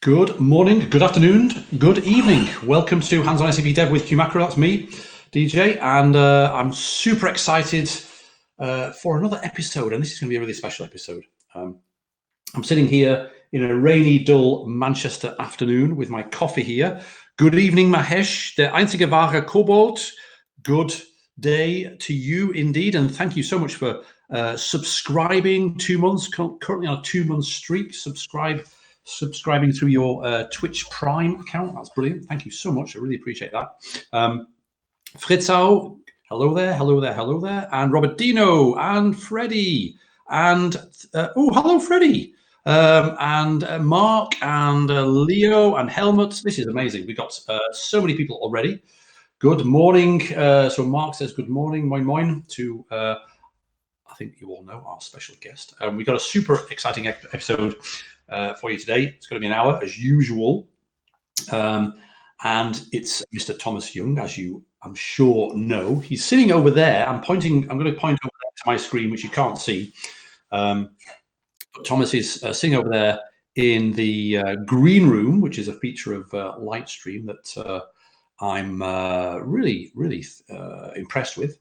Good morning, good afternoon, good evening. Welcome to Hands on SAP Dev with Hugh Macro. That's me, DJ, and I'm super excited for another episode, and this is going to be a really special episode. I'm sitting here in a rainy, dull Manchester afternoon with my coffee here. Good evening, Mahesh, der einzige wahre Kobold. Good day to you indeed, and thank you so much for subscribing 2 months, currently on a 2-month streak. Subscribing through your Twitch Prime account. That's brilliant. Thank you so much. I really appreciate that. Fritzau, hello there, hello there, hello there. And Robert Dino and Freddie. And, hello, Freddie. And Mark and Leo and Helmut. This is amazing. We've got so many people already. Good morning. So Mark says good morning, moin moin, to, I think you all know, our special guest. We've got a super exciting episode for you today. It's going to be an hour as usual, and it's Mr. Thomas Jung, as you I'm sure know. He's sitting over there. I'm going to point over there to my screen, which you can't see. But Thomas is sitting over there in the green room, which is a feature of Lightstream that I'm really impressed with.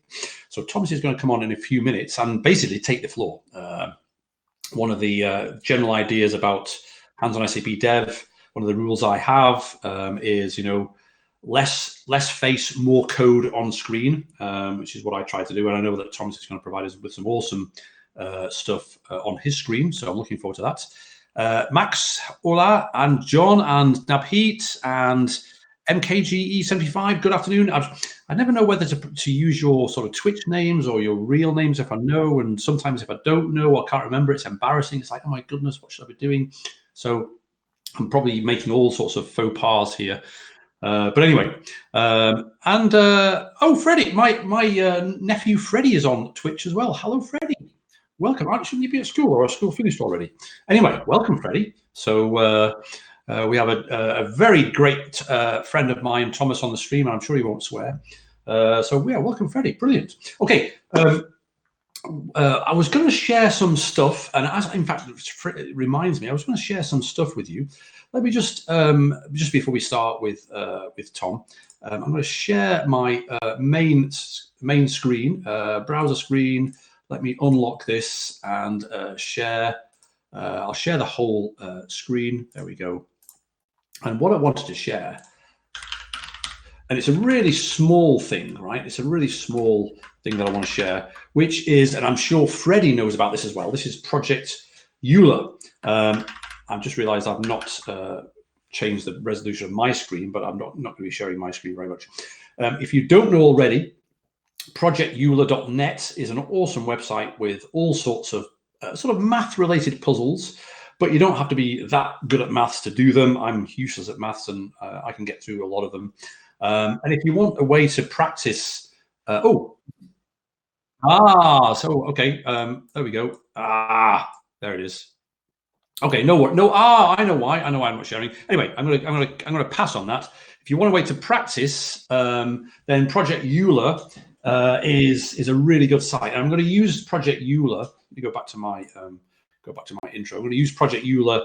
So Thomas is going to come on in a few minutes and basically take the floor. One of the general ideas about Hands on SAP Dev, one of the rules I have is, less face, more code on screen, which is what I try to do. And I know that Thomas is going to provide us with some awesome stuff on his screen. So I'm looking forward to that. Max, Ola, and John, and Nabheet, and MKGE75, good afternoon. I never know whether to use your sort of Twitch names or your real names if I know, and sometimes if I don't know or can't remember, it's embarrassing. It's like, oh my goodness, what should I be doing? So I'm probably making all sorts of faux pas here. But anyway, Freddie, my nephew Freddie is on Twitch as well. Hello, Freddie. Welcome. Shouldn't you be at school, or is school finished already? Anyway, welcome, Freddie. So we have a very great friend of mine, Thomas, on the stream, and I'm sure he won't swear. So yeah, welcome, Freddie. Brilliant. Okay, I was going to share some stuff, and in fact, it reminds me, I was going to share some stuff with you. Let me just before we start with Tom, I'm going to share my main screen, browser screen. Let me unlock this and share. I'll share the whole screen. There we go. And what I wanted to share, and it's a really small thing, right? It's a really small thing that I want to share, which is, and I'm sure Freddie knows about this as well. This is Project Euler. I've just realized I've not changed the resolution of my screen, but I'm not going to be sharing my screen very much. If you don't know already, projecteuler.net is an awesome website with all sorts of sort of math-related puzzles, but you don't have to be that good at maths to do them. I'm useless at maths, and I can get through a lot of them. And if you want a way to practice, there we go. There it is. Okay, I know why. I know why I'm not sharing. Anyway, I'm gonna pass on that. If you want a way to practice, then Project Euler is a really good site. And I'm going to use Project Euler. Let me go back to my intro. I'm going to use Project Euler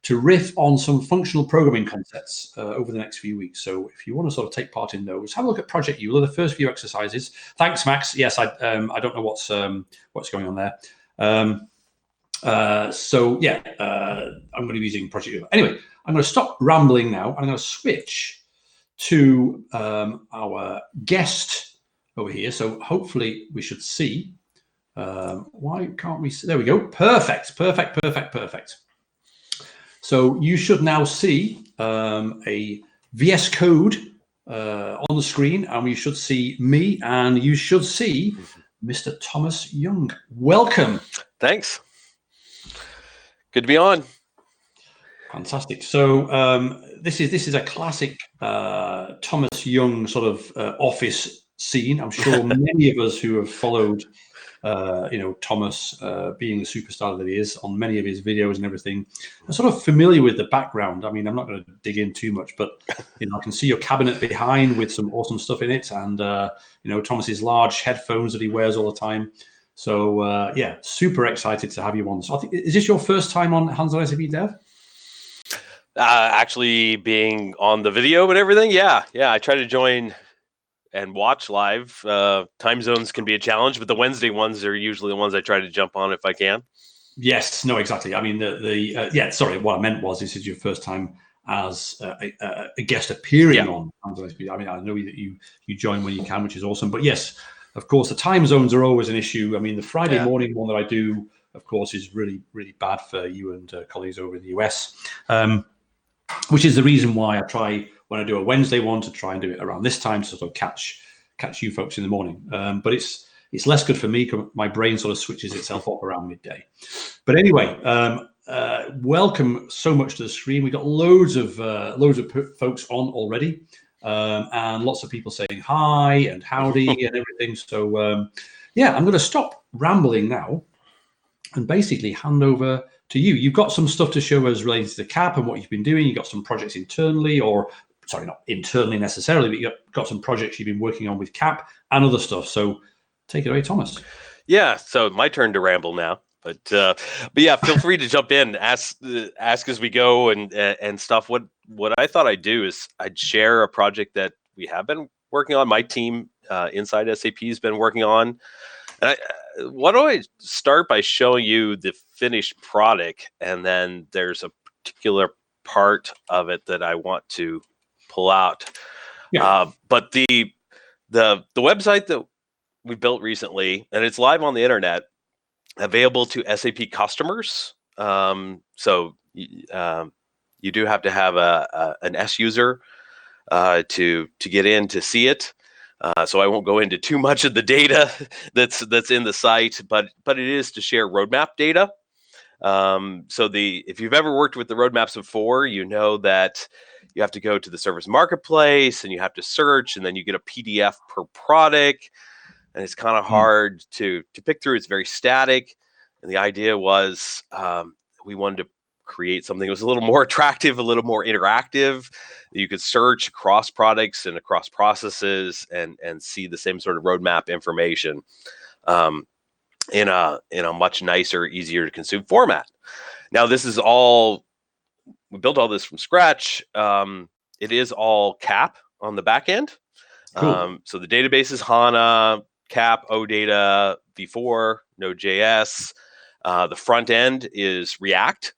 to riff on some functional programming concepts over the next few weeks. So if you want to sort of take part in those, have a look at Project Euler, the first few exercises. Thanks, Max. Yes, I don't know what's going on there. I'm going to be using Project Euler. Anyway, I'm going to stop rambling now. I'm going to switch to our guest over here. So hopefully we should see. Why can't we see? There we go. Perfect. So you should now see a VS Code on the screen, and you should see me, and you should see Mr. Thomas Jung. Welcome. Thanks. Good to be on. Fantastic. So this is a classic Thomas Jung sort of office scene. I'm sure many of us who have followed Thomas being the superstar that he is on many of his videos and everything, I'm sort of familiar with the background. I mean, I'm not going to dig in too much, but I can see your cabinet behind with some awesome stuff in it, and Thomas's large headphones that he wears all the time. So super excited to have you on. So I think, is this your first time on Hands on SAP Dev? Actually being on the video and everything. Yeah. I try to join and watch live. Time zones can be a challenge, but the Wednesday ones are usually the ones I try to jump on if I can. Yes, no, exactly. I mean, sorry, what I meant was this is your first time as a guest appearing on. I mean, I know that you join when you can, which is awesome. But yes, of course, the time zones are always an issue. I mean, the Friday morning one that I do, of course, is really, really bad for you and colleagues over in the US, which is the reason why I try when I do a Wednesday one to try and do it around this time, so sort of catch you folks in the morning. But it's less good for me because my brain sort of switches itself off around midday. But anyway, welcome so much to the stream. We got loads of folks on already, and lots of people saying hi and howdy and everything. So I'm going to stop rambling now and basically hand over to you. You've got some stuff to show us related to the CAP and what you've been doing. You've got some projects internally, or sorry, not internally necessarily, but you've got some projects you've been working on with CAP and other stuff. So take it away, Thomas. Yeah, so my turn to ramble now. But yeah, feel free to jump in, ask as we go and stuff. What I thought I'd do is I'd share a project that we have been working on. My team inside SAP has been working on. And why don't I start by showing you the finished product, and then there's a particular part of it that I want to pull out. Yeah. But the website that we built recently, and it's live on the internet, available to SAP customers. So you do have to have an S user to get in to see it. So I won't go into too much of the data that's in the site, but it is to share roadmap data. So if you've ever worked with the roadmaps before, you know that you have to go to the service marketplace and you have to search, and then you get a PDF per product, and it's kind of hard to pick through. It's very static, and the idea was we wanted to create something that was a little more attractive, a little more interactive. You could search across products and across processes and see the same sort of roadmap information in a much nicer, easier to consume format. Now, this is we built all this from scratch. It is all CAP on the back end. Cool. So the database is HANA, CAP, OData, V4, Node.js. The front end is React.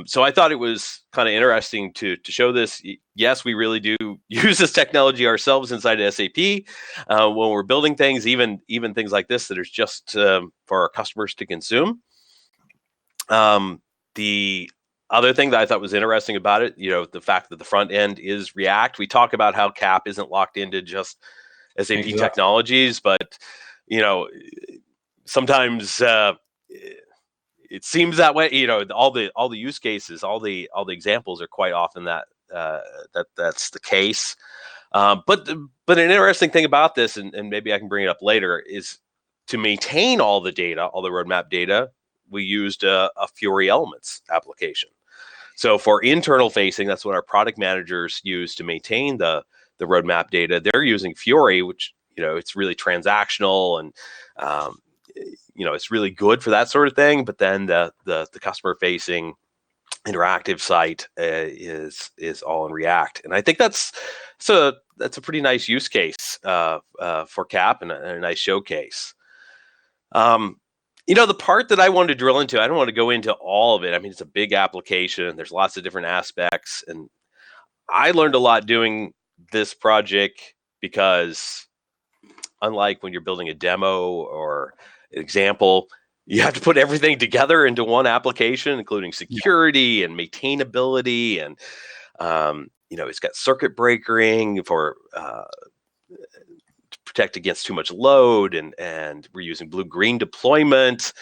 So I thought it was kind of interesting to show this. Yes, we really do use this technology ourselves inside SAP when we're building things, even things like this that are just for our customers to consume. The other thing that I thought was interesting about it, the fact that the front end is React. We talk about how CAP isn't locked into just SAP technologies, but sometimes it seems that way. All the use cases, all the examples are quite often that's the case. But an interesting thing about this, and maybe I can bring it up later, is to maintain all the data, all the roadmap data. We used a Fiori Elements application. So for internal facing, that's what our product managers use to maintain the roadmap data. They're using Fiori, which it's really transactional and it's really good for that sort of thing. But then the customer facing interactive site is all in React, and I think that's a pretty nice use case for CAP and a nice showcase. The part that I wanted to drill into, I don't want to go into all of it. I mean, it's a big application. There's lots of different aspects, and I learned a lot doing this project because unlike when you're building a demo or an example, you have to put everything together into one application, including security and maintainability, and it's got circuit breaking for to protect against too much load, and we're using blue-green deployment.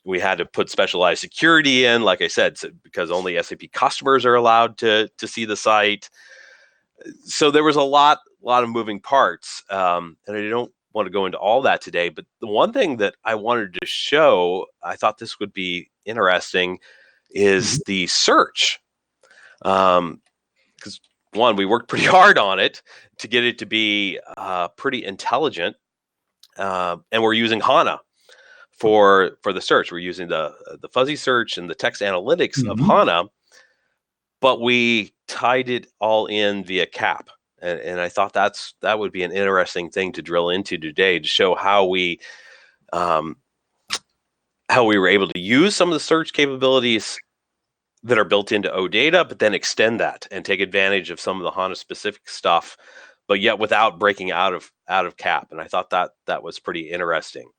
We had to put specialized security in, like I said, because only SAP customers are allowed to see the site. So there was a lot of moving parts, and I don't want to go into all that today. But the one thing that I wanted to show, I thought this would be interesting, is the search. Because one, we worked pretty hard on it to get it to be pretty intelligent, and we're using HANA for the search. We're using the fuzzy search and the text analytics of HANA. but we tied it all in via CAP. And I thought that would be an interesting thing to drill into today, to show how we were able to use some of the search capabilities that are built into OData, but then extend that and take advantage of some of the HANA specific stuff, but yet without breaking out of CAP. And I thought that was pretty interesting.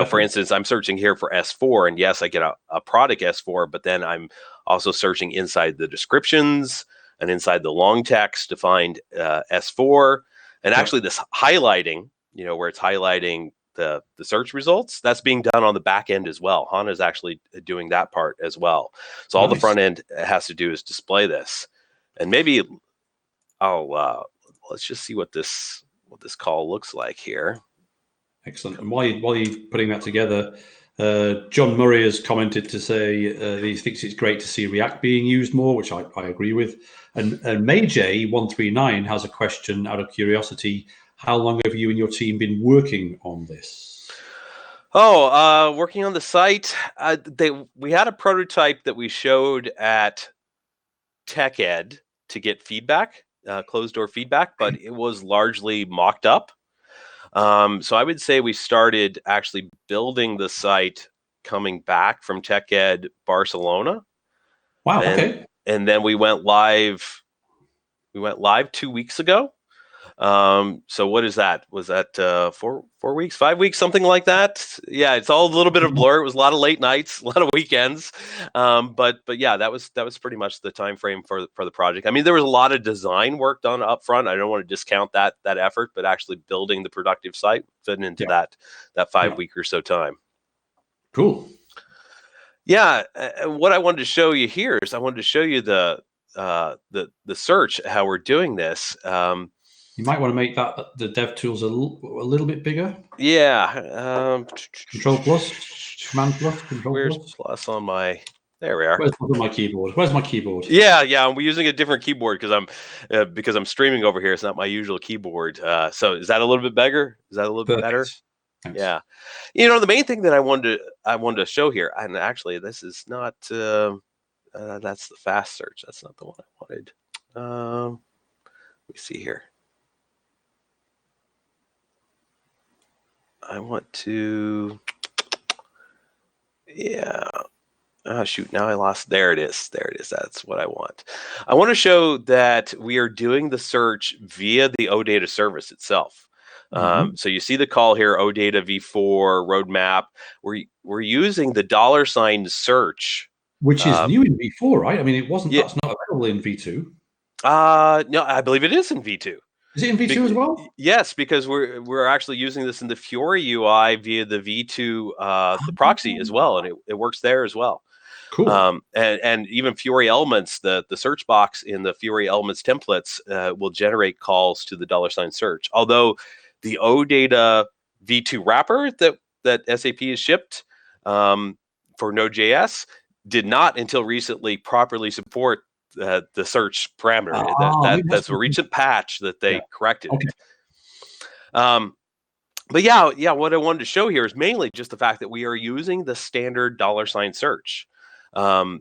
For instance, I'm searching here for S4, and yes, I get a product S4, but then I'm also searching inside the descriptions and inside the long text to find S4. And actually this highlighting, where it's highlighting the search results, that's being done on the back end as well. HANA is actually doing that part as well. So all the front end has to do is display this. And maybe let's just see what this call looks like here. Excellent. And while you're putting that together, John Murray has commented to say he thinks it's great to see React being used more, which I agree with. And MayJ139 has a question out of curiosity. How long have you and your team been working on this? Working on the site. We had a prototype that we showed at TechEd to get feedback, closed door feedback, but it was largely mocked up. So I would say we started actually building the site coming back from TechEd Barcelona. Wow. Okay. And then we went live. 2 weeks ago. So what is that? Was that 4 weeks, 5 weeks, something like that? Yeah, it's all a little bit of blur. It was a lot of late nights, a lot of weekends. But yeah, that was pretty much the time frame for the project. I mean, there was a lot of design work done up front. I don't want to discount that effort, but actually building the productive site fitting into that 5 week or so time. Cool. Yeah, what I wanted to show you here is I wanted to show you the search, how we're doing this. You might want to make the dev tools a little bit bigger. Yeah. Control plus, Command plus, Control Where's plus. plus on my? There we are. Where's my keyboard? Where's my keyboard? Yeah. I'm using a different keyboard because I'm streaming over here. It's not my usual keyboard. So is that a little bit bigger? Is that a little bit better? Thanks. Yeah. The main thing that I wanted to show here, and actually this is not. That's the fast search. That's not the one I wanted. Let me see here. I want to, yeah. Oh, shoot. Now I lost. There it is. That's what I want. I want to show that we are doing the search via the OData service itself. So you see the call here, OData v4 roadmap. We're using the $search. Which is new in v4, right? I mean, it wasn't. Yeah. That's not available in v2. No, I believe it is in v2. Is it in v2 as well? Yes, because we're actually using this in the Fiori UI via the v2 the proxy as well, and it works there as well. Cool. And even Fiori elements, the search box in the Fiori elements templates will generate calls to the $search. Although the OData v2 wrapper that SAP has shipped for Node.js did not until recently properly support the search parameter. That's a recent patch that they corrected. Okay. But yeah, what I wanted to show here is mainly just the fact that we are using the standard $search.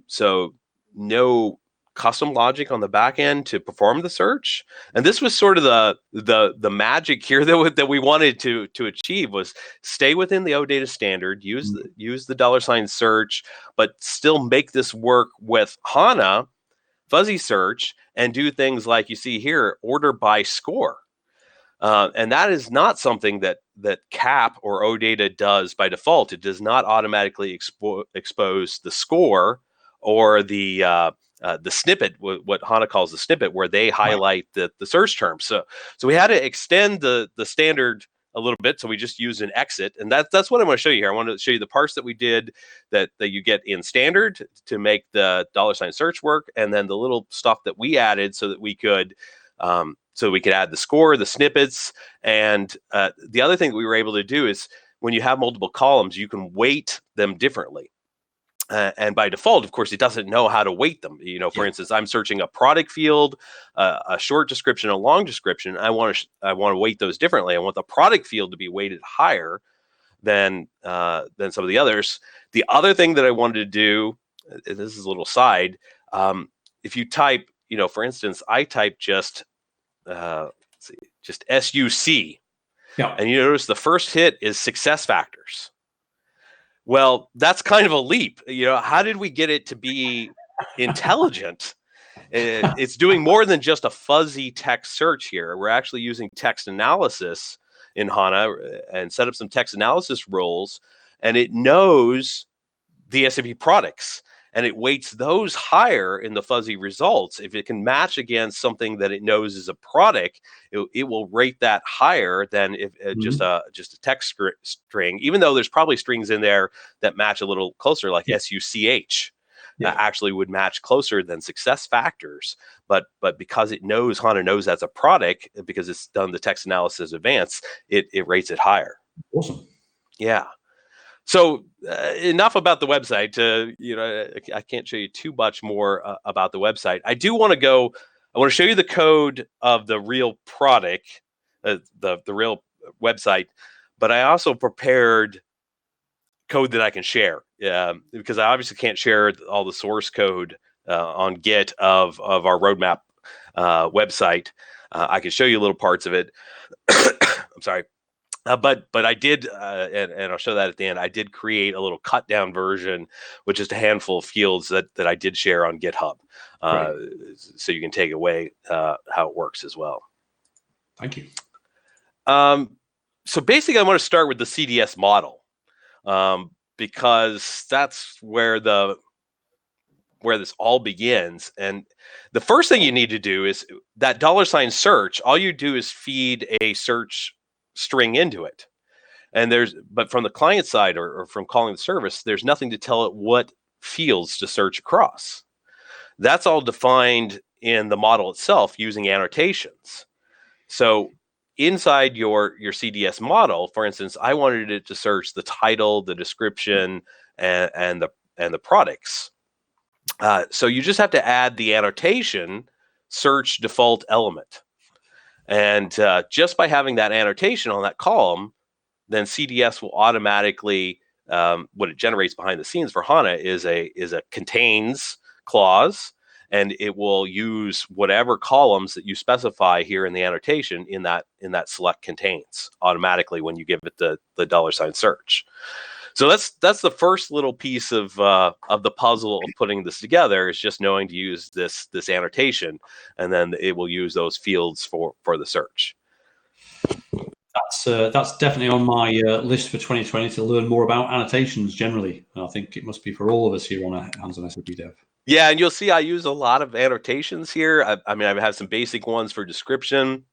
So no custom logic on the back end to perform the search. And this was sort of the magic here that we wanted to achieve, was stay within the OData standard, use the $search, but still make this work with HANA fuzzy search and do things like you see here, order by score. And that is not something that CAP or OData does by default. It does not automatically expose the score or the snippet, what HANA calls the snippet, where they highlight the search term. So we had to extend the standard a little bit. So we just used an exit, and that's what I want to show you here. I want to show you the parts that we did that you get in standard to make the $search work, and then the little stuff that we added so that we could add the score, the snippets, and the other thing that we were able to do is when you have multiple columns, you can weight them differently. And by default, of course, it doesn't know how to weight them. For instance, I'm searching a product field, a short description, a long description. I want to weight those differently. I want the product field to be weighted higher than some of the others. The other thing that I wanted to do, this is a little side, if you type, for instance, I type just just SUC, and you notice the first hit is success factors. Well, that's kind of a leap. How did we get it to be intelligent? It's doing more than just a fuzzy text search here. We're actually using text analysis in HANA and set up some text analysis roles, and it knows the SAP products, and it weights those higher in the fuzzy results. If it can match against something that it knows is a product, it will rate that higher than if just a text string, even though there's probably strings in there that match a little closer, like SUCH. Actually would match closer than success factors, but because HANA knows that's a product, because it's done the text analysis advanced, it rates it higher. Awesome. Yeah. So enough about the website. I can't show you too much more about the website. I want to show you the code of the real product, the real website, but I also prepared code that I can share, because I obviously can't share all the source code on Git of our roadmap website. I can show you little parts of it. I'm sorry. But I did, and I'll show that at the end, I did create a little cut down version with just a handful of fields that I did share on GitHub. So you can take away how it works as well. Thank you. So basically, I want to start with the CDS model, because that's where this all begins. And the first thing you need to do is that $search. All you do is feed a search string into it, but from the client side or from calling the service, there's nothing to tell it what fields to search across. That's all defined in the model itself using annotations. So inside your CDS model, for instance, I wanted it to search the title, the description, and the products. So you just have to add the annotation search default element. And just by having that annotation on that column, then CDS will automatically, what it generates behind the scenes for HANA is a contains clause, and it will use whatever columns that you specify here in the annotation in that select contains automatically when you give it the $search. So that's the first little piece of the puzzle of putting this together, is just knowing to use this annotation, and then it will use those fields for the search. That's definitely on my list for 2020 to learn more about annotations generally. And I think it must be for all of us here on Hands-on SAP Dev. Yeah, and you'll see I use a lot of annotations here. I mean, I have some basic ones for description.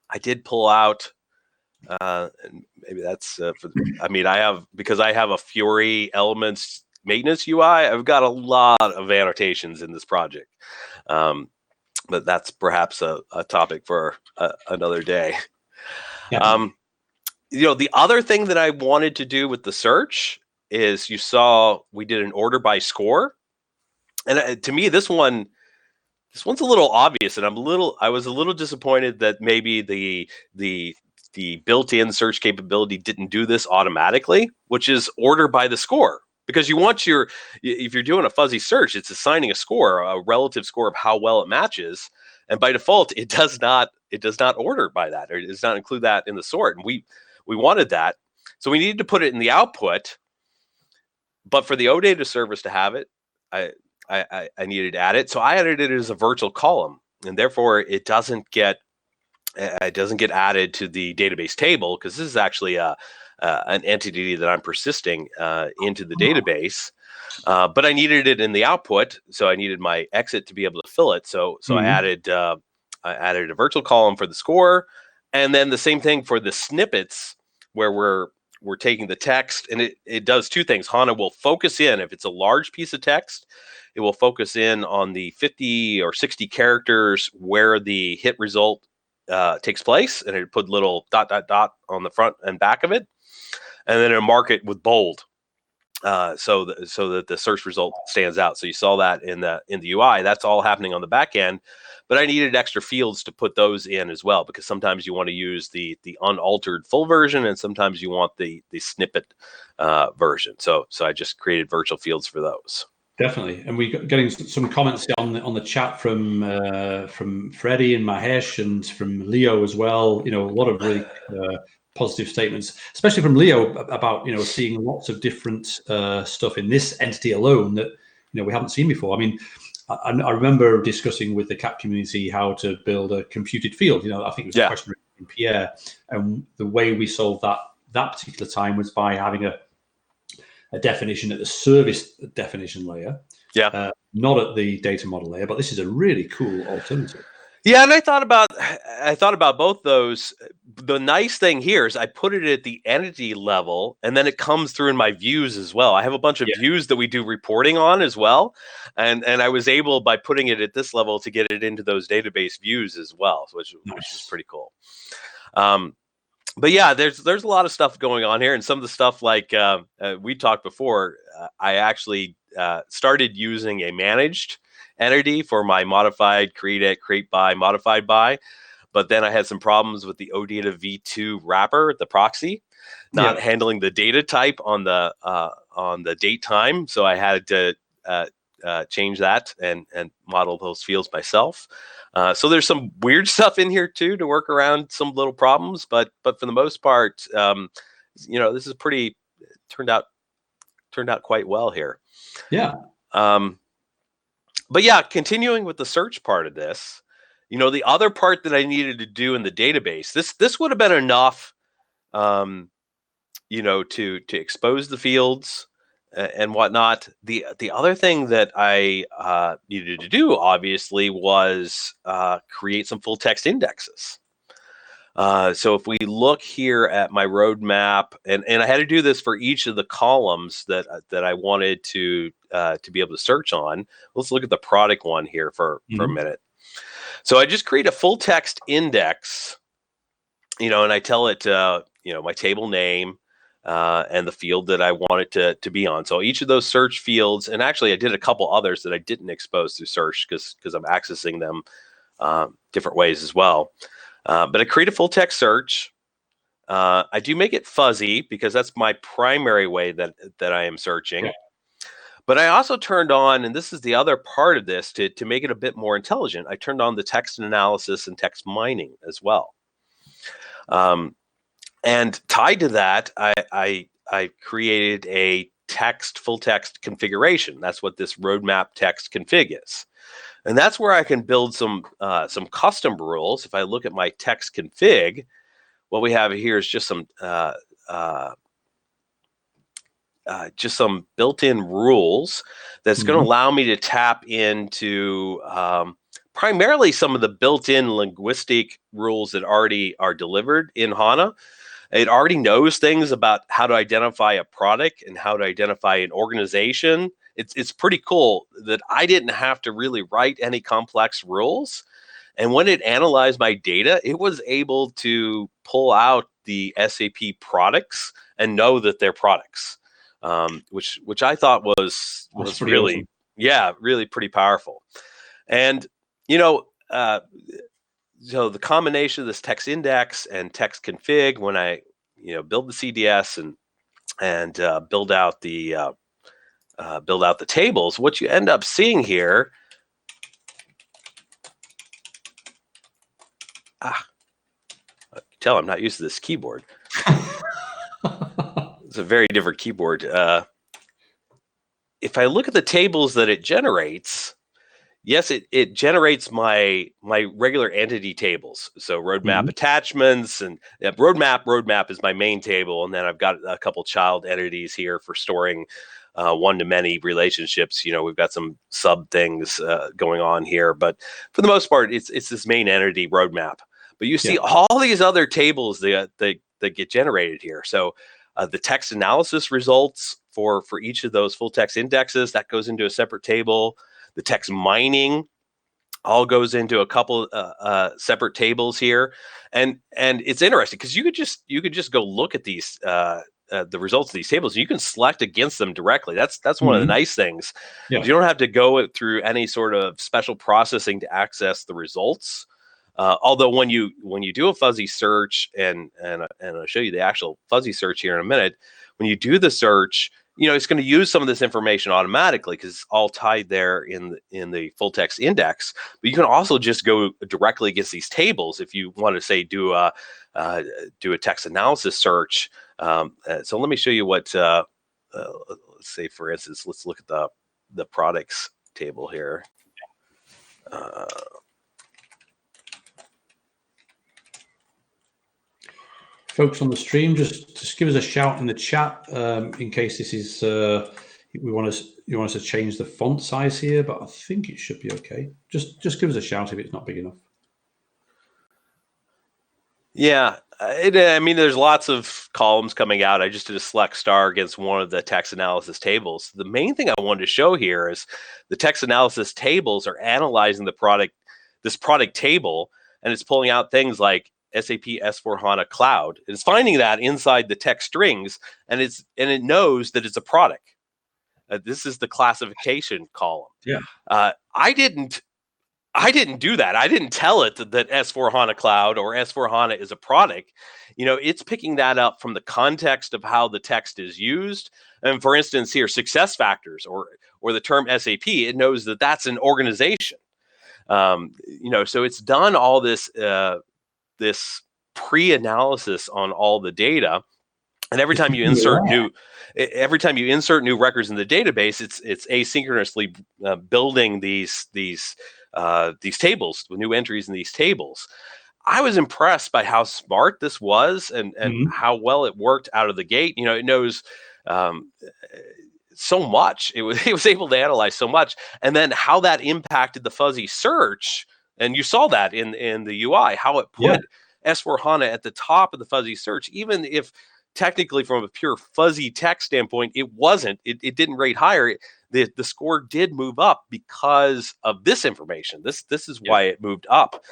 I did pull out. And maybe that's because I have a Fiori Elements maintenance UI, I've got a lot of annotations in this project, but that's perhaps a topic for another day. Yeah. The other thing that I wanted to do with the search is, you saw we did an order by score, and to me this one's a little obvious, and I was a little disappointed that maybe the built-in search capability didn't do this automatically, which is order by the score. Because you want if you're doing a fuzzy search, it's assigning a score, a relative score of how well it matches. And by default, it does not order by that, or it does not include that in the sort. And we wanted that. So we needed to put it in the output. But for the OData service to have it, I needed to add it. So I added it as a virtual column, and therefore it doesn't get added to the database table, because this is actually an entity that I'm persisting into the database. But I needed it in the output, so I needed my exit to be able to fill it. So I added a virtual column for the score, and then the same thing for the snippets, where we're taking the text, and it does two things. HANA will focus in, if it's a large piece of text, it will focus in on the 50 or 60 characters where the hit result takes place, and it put little ... on the front and back of it, and then it'll mark it with bold, so that the search result stands out. So you saw that in the UI. That's all happening on the back end, but I needed extra fields to put those in as well, because sometimes you want to use the unaltered full version, and sometimes you want the snippet version. So I just created virtual fields for those. Definitely, and we got getting some comments on the chat from Freddie and Mahesh and from Leo as well. You know, a lot of really positive statements, especially from Leo about seeing lots of different stuff in this entity alone that we haven't seen before. I mean, I remember discussing with the CAP community how to build a computed field. I think it was a question from Pierre, and the way we solved that particular time was by having a definition at the service definition layer, not at the data model layer. But this is a really cool alternative. Yeah, and I thought about both those. The nice thing here is I put it at the entity level, and then it comes through in my views as well. I have a bunch of views that we do reporting on as well, and I was able, by putting it at this level, to get it into those database views as well, which is pretty cool. But yeah, there's a lot of stuff going on here, and some of the stuff like we talked before. I actually started using a managed entity for my modified, create by, modified by, but then I had some problems with the OData v2 wrapper, the proxy, not handling the data type on the date time, so I had to change that and model those fields myself. So there's some weird stuff in here too to work around some little problems, but for the most part, this is turned out quite well here. Yeah. But yeah, continuing with the search part of this, the other part that I needed to do in the database, this would have been enough, to expose the fields and whatnot. The other thing that I needed to do, obviously, was create some full text indexes. So if we look here at my roadmap, and I had to do this for each of the columns that I wanted to be able to search on. Let's look at the product one here for a minute. So I just create a full text index, and I tell it, my table name, and the field that I want it to be on. So each of those search fields, and actually I did a couple others that I didn't expose through search because I'm accessing them different ways as well. But I create a full text search. I do make it fuzzy because that's my primary way that I am searching. Yeah. But I also turned on, and this is the other part of this, to make it a bit more intelligent, I turned on the text analysis and text mining as well. And tied to that, I created a full text configuration. That's what this roadmap text config is. And that's where I can build some custom rules. If I look at my text config, what we have here is just some built-in rules that's going to allow me to tap into primarily some of the built-in linguistic rules that already are delivered in HANA. It already knows things about how to identify a product and how to identify an organization. It's pretty cool that I didn't have to really write any complex rules. And when it analyzed my data, it was able to pull out the SAP products and know that they're products, which I thought was really awesome. Really pretty powerful. And so the combination of this text index and text config, when I build the CDS and build out the tables, what you end up seeing here. Tell I'm not used to this keyboard. It's a very different keyboard. If I look at the tables that it generates, yes, it generates my regular entity tables. So roadmap attachments, and roadmap is my main table. And then I've got a couple child entities here for storing one-to-many relationships. We've got some sub things going on here, but for the most part, it's this main entity roadmap. But you see all these other tables that get generated here. So the text analysis results for each of those full text indexes, that goes into a separate table. The text mining all goes into a couple separate tables here, and it's interesting because you could just go look at these the results of these tables. You can select against them directly. That's one of the nice things. Yeah. You don't have to go through any sort of special processing to access the results. Although when you do a fuzzy search, and I'll show you the actual fuzzy search here in a minute, when you do the search, it's going to use some of this information automatically because it's all tied there in the full text index. But you can also just go directly against these tables if you want to say do a text analysis search. So let me show you what. Let's say, for instance, let's look at the products table here. Folks on the stream, just give us a shout in the chat in case this is you want us to change the font size here, but I think it should be okay. Just give us a shout if it's not big enough. Yeah, I mean, there's lots of columns coming out. I just did a select star against one of the text analysis tables. The main thing I wanted to show here is the text analysis tables are analyzing this product table, and it's pulling out things like SAP S/4HANA Cloud. It's finding that inside the text strings, and it knows that it's a product. This is the classification column. Yeah. I didn't do that. I didn't tell it that S/4HANA Cloud or S/4HANA is a product. It's picking that up from the context of how the text is used. And for instance, here, success factors or the term SAP, it knows that that's an organization. So it's done all this pre-analysis on all the data. And every time you insert new records in the database, it's asynchronously building these tables with new entries in these tables. I was impressed by how smart this was and how well it worked out of the gate. It knows so much. It was able to analyze so much, and then how that impacted the fuzzy search. And you saw that in the UI, how it put S/4HANA at the top of the fuzzy search, even if technically from a pure fuzzy text standpoint, it wasn't. It didn't rate higher. The score did move up because of this information. This is why it moved up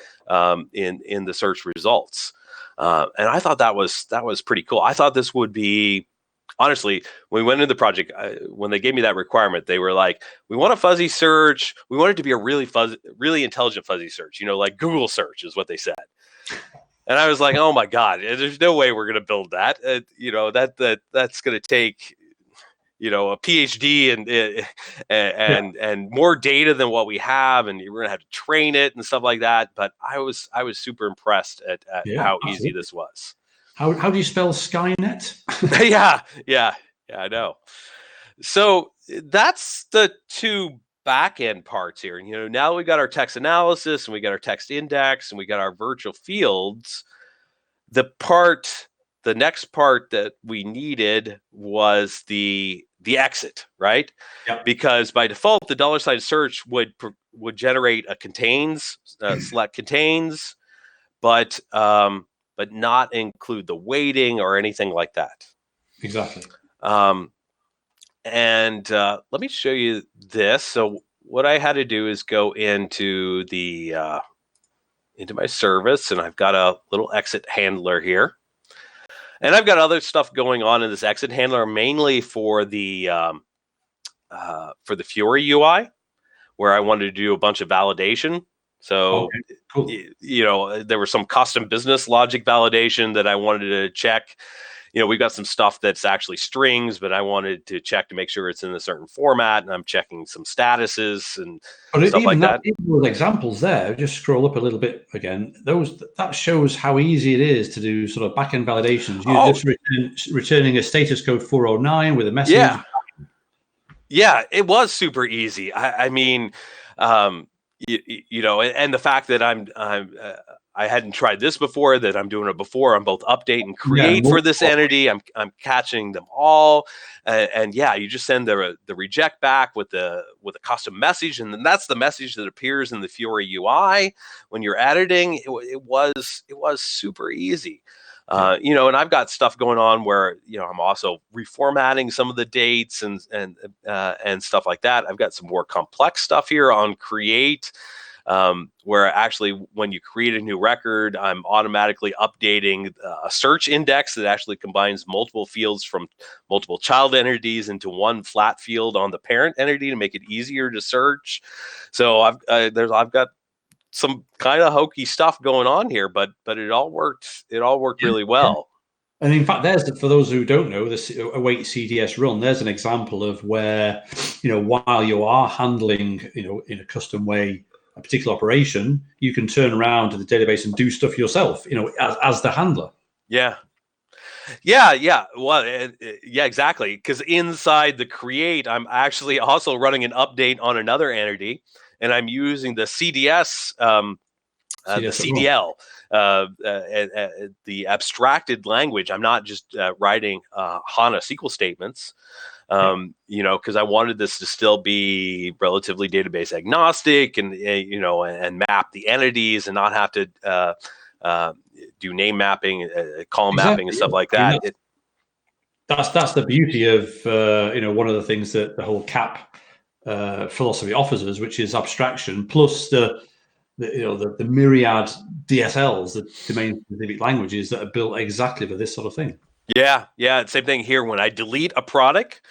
in the search results. And I thought that was pretty cool. I thought this would be, honestly, when we went into the project, when they gave me that requirement, they were like, we want a fuzzy search. We want it to be a really intelligent fuzzy search, like Google search is what they said. And I was like, oh my God, there's no way we're going to build that. That's going to take, a PhD and more data than what we have, and we're going to have to train it and stuff like that. But I was super impressed at how easy this was. How do you spell Skynet? Yeah, I know. So that's the two back-end parts here. Now we got our text analysis and we got our text index and we got our virtual fields. The next part that we needed was the exit, right? Yep. Because by default, the $search would generate a contains, select contains, but not include the weighting or anything like that. Exactly. And let me show you this. So what I had to do is go into my service, and I've got a little exit handler here. And I've got other stuff going on in this exit handler, mainly for the Fiori UI, where I wanted to do a bunch of validation. So, cool. There was some custom business logic validation that I wanted to check. We've got some stuff that's actually strings, but I wanted to check to make sure it's in a certain format, and I'm checking some statuses and stuff like that. Even those examples there, just scroll up a little bit again. That shows how easy it is to do sort of back-end validations. You're just returning a status code 409 with a message. Yeah, it was super easy. I mean, and the fact that I hadn't tried this before, that I'm doing it before on both update and create for this entity. I'm catching them all, and you just send the reject back with a custom message, and then that's the message that appears in the Fiori UI when you're editing. It was super easy. And I've got stuff going on where I'm also reformatting some of the dates and stuff like that. I've got some more complex stuff here on create. Where actually when you create a new record, I'm automatically updating a search index that actually combines multiple fields from multiple child entities into one flat field on the parent entity to make it easier to search. So I've got some kind of hokey stuff going on here, but it all worked really well. And in fact, for those who don't know, this await CDS run, there's an example of where, while you are handling, in a custom way, a particular operation, you can turn around to the database and do stuff yourself, as the handler. Yeah. Well, yeah, exactly. Because inside the create, I'm actually also running an update on another entity, and I'm using the CDS, the CDL, the abstracted language. I'm not just writing HANA SQL statements, because I wanted this to still be relatively database agnostic, and and map the entities and not have to do name mapping, column mapping, and stuff like that. That's the beauty of one of the things that the whole CAP philosophy offers us, which is abstraction plus the myriad DSLs, the domain specific languages that are built exactly for this sort of thing. Yeah. Same thing here. When I delete a product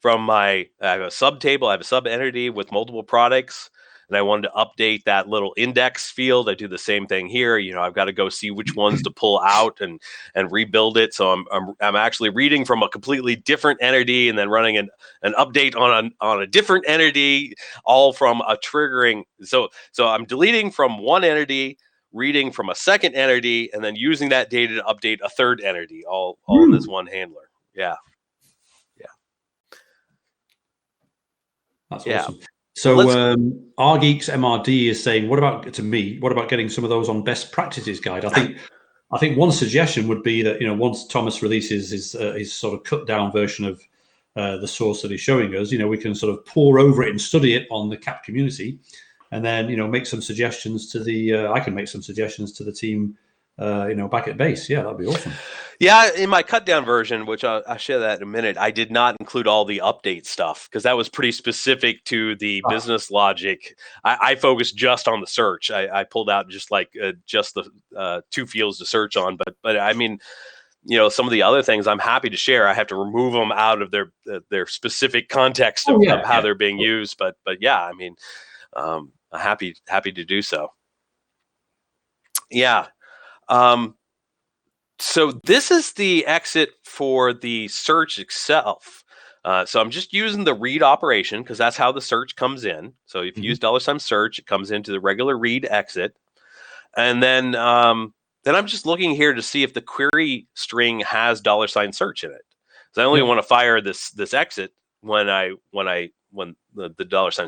from I have a subtable, I have a sub entity with multiple products, and I wanted to update that little index field. I do the same thing here. I've got to go see which ones to pull out and rebuild it. So I'm actually reading from a completely different entity and then running an update on a different entity, all from a triggering. So I'm deleting from one entity, reading from a second entity, and then using that data to update a third entity, all in this one handler. Yeah. That's awesome. So RGeeks MRD is saying, what about getting some of those on best practices guide? I think one suggestion would be that, once Thomas releases his sort of cut down version of the source that he's showing us, we can sort of pour over it and study it on the CAP community, and then, make some suggestions to I can make some suggestions to the team, back at base. Yeah, that'd be awesome. Yeah, in my cut down version, which I'll share that in a minute, I did not include all the update stuff because that was pretty specific to the business logic. I focused just on the search. I pulled out just the two fields to search on, but I mean, some of the other things I'm happy to share. I have to remove them out of their specific context of how they're being used. But yeah, I mean, I'm happy to do so. Yeah. So this is the exit for the search itself. So I'm just using the read operation because that's how the search comes in. So if you use $search, it comes into the regular read exit. And then I'm just looking here to see if the query string has $search in it. So I only want to fire this exit when the